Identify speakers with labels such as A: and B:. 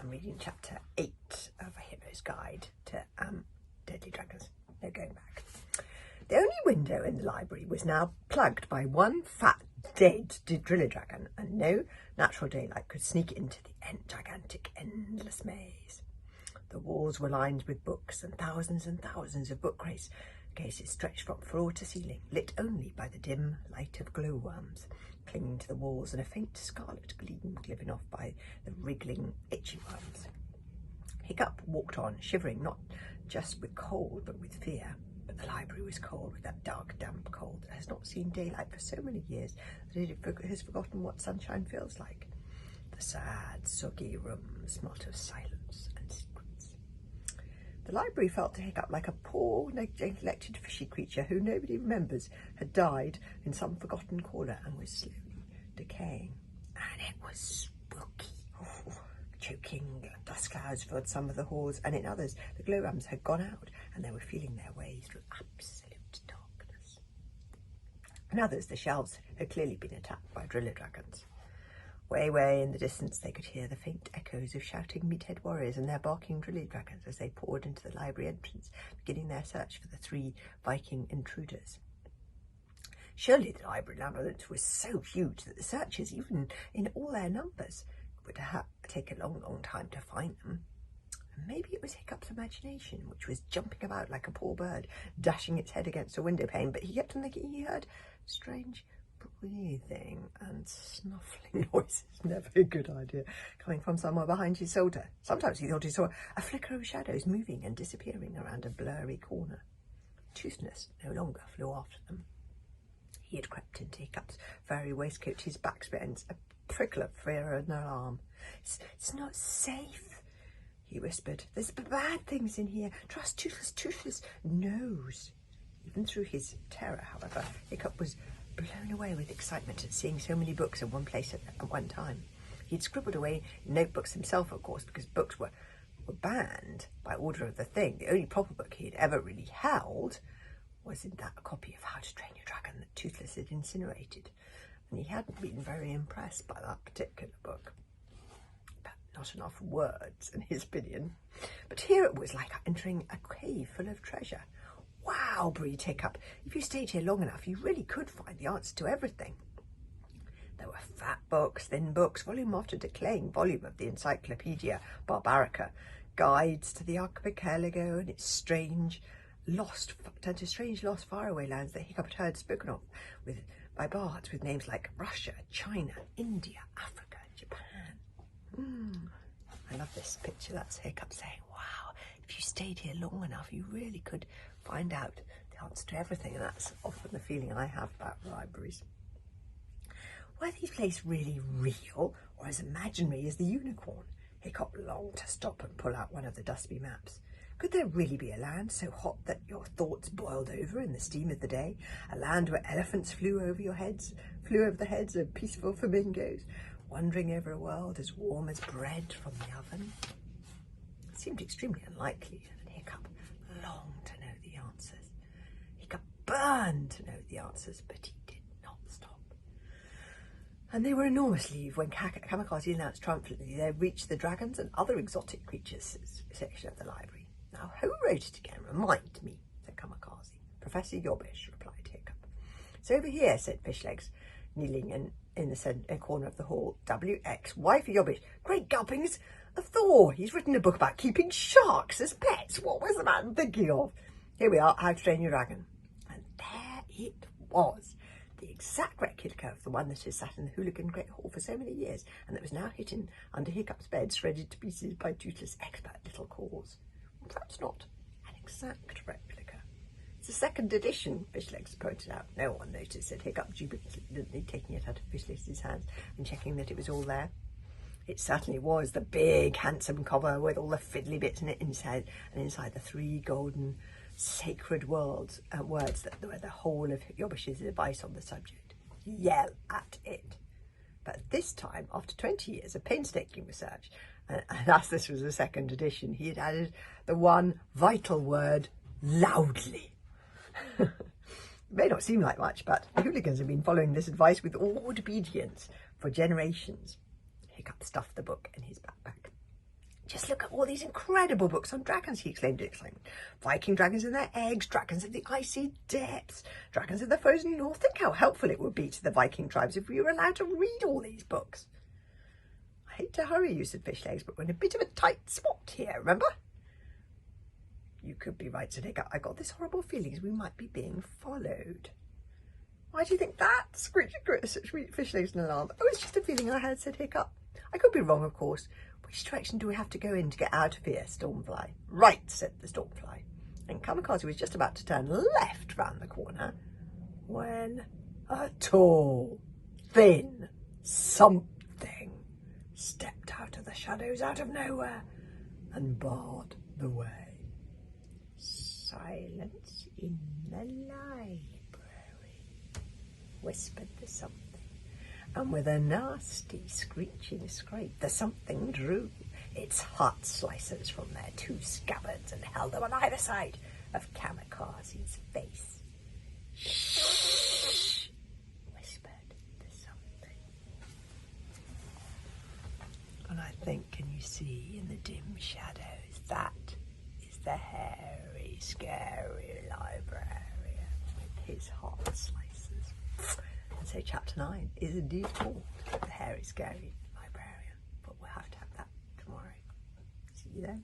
A: I'm reading chapter 8 of A Hero's Guide to Deadly Dragons. No going back. The only window in the library was now plugged by one fat, dead driller dragon, and no natural daylight could sneak into the gigantic, endless maze. The walls were lined with books, and thousands of bookcases stretched from floor to ceiling, lit only by the dim light of glowworms clinging to the walls and a faint scarlet gleam given off by the wriggling, itchy worms. Hiccup walked on, shivering not just with cold but with fear. But the library was cold, with that dark, damp cold that has not seen daylight for so many years that it has forgotten what sunshine feels like. The sad, soggy room smelt of silence and secrets. The library felt to Hiccup like a poor, neglected fishy creature who nobody remembers had died in some forgotten corner and was slowly decaying. And it was spooky. Choking dust clouds filled some of the halls, and in others the glowworms had gone out and they were feeling their way through absolute darkness. In others the shelves had clearly been attacked by driller dragons. Way in the distance they could hear the faint echoes of shouting meathead warriors and their barking driller dragons as they poured into the library entrance, beginning their search for the 3 Viking intruders. Surely the library labyrinth was so huge that the searchers, even in all their numbers, would take a long time to find them. And maybe it was Hiccup's imagination, which was jumping about like a poor bird, dashing its head against a window pane, but he kept on thinking he heard strange breathing and snuffling noises. Never a good idea, coming from somewhere behind his shoulder. Sometimes he thought he saw a flicker of shadows moving and disappearing around a blurry corner. Toothless no longer flew after them. He had crept into Hiccup's furry waistcoat, his back spent a prickle of fear and alarm. It's not safe, he whispered. There's bad things in here. Trust Toothless knows. Even through his terror, however, Hiccup was blown away with excitement at seeing so many books in one place at one time. He'd scribbled away notebooks himself, of course, because books were banned by order of the Thing. The only proper book he had ever really held was in that copy of How to Train Your Dragon that Toothless had incinerated. And he hadn't been very impressed by that particular book. But not enough words, in his opinion. But here it was like entering a cave full of treasure. Wow, breathed Hiccup. If you stayed here long enough, you really could find the answer to everything. There were fat books, thin books, volume after decaying volume of the Encyclopedia Barbarica, guides to the Archipelago and its strange lost faraway lands that Hiccup had heard spoken of by bards with names like Russia, China, India, Africa, Japan. I love this picture. That's Hiccup saying, wow, if you stayed here long enough, you really could find out the answer to everything. And that's often the feeling I have about libraries. Were these places really real or as imaginary as the unicorn? Hiccup longed to stop and pull out one of the dusty maps. Could there really be a land so hot that your thoughts boiled over in the steam of the day? A land where elephants flew over the heads of peaceful flamingos, wandering over a world as warm as bread from the oven? It seemed extremely unlikely, and Hiccup longed to know the answers. Hiccup burned to know the answers, but he did not stop. And they were enormously when Kamikaze announced triumphantly they reached the dragons and other exotic creatures section of the library. Now, who wrote it again? Remind me, said Kamikaze. Professor Yobbish, replied Hiccup. It's over here, said Fishlegs, kneeling in the corner of the hall. WX, Y for Yobbish. Great gulpings of Thor. He's written a book about keeping sharks as pets. What was the man thinking of? Here we are, How to Train Your Dragon. And there it was. The exact replica of the one that had sat in the Hooligan Great Hall for so many years, and that was now hidden under Hiccup's bed, shredded to pieces by Toothless' expert little claws. Perhaps not an exact replica. It's a second edition, Fishlegs pointed out. No one noticed, said Hiccup jubilantly, taking it out of Fishlegs' hands and checking that it was all there. It certainly was, the big, handsome cover with all the fiddly bits in it inside, and inside the 3 golden sacred words that were the whole of Yobbish's advice on the subject. Yell at it. But this time, after 20 years of painstaking research, and as this was a second edition, he had added the one vital word, loudly. It may not seem like much, but the hooligans have been following this advice with awed obedience for generations. Hiccup stuffed the book in his backpack. Just look at all these incredible books on dragons, he exclaimed in excitement. Viking dragons and their eggs, dragons of the icy depths, dragons of the frozen north. Think how helpful it would be to the Viking tribes if we were allowed to read all these books. I hate to hurry you, said Fishlegs, but we're in a bit of a tight spot here, remember? You could be right, said Hiccup. I got this horrible feeling as we might be being followed. Why do you think that? Screeched Fishlegs in alarm. Oh, it's just a feeling I had, said Hiccup. I could be wrong, of course. Which direction do we have to go in to get out of here, Stormfly? Right, said the Stormfly. And Kamikaze was just about to turn left round the corner when a tall, thin something stepped out of the shadows out of nowhere and barred the way. Silence in the library, whispered the something. And with a nasty screeching scrape, the something drew its heart slicers from their 2 scabbards and held them on either side of Kamikaze's face. Shh, whispered the something. And I think, can you see in the dim shadows, that is the hairy, scary librarian with his heart slicers. And so chapter 9 is indeed called The Hairy Scary Librarian, but we'll have to have that tomorrow. See you then.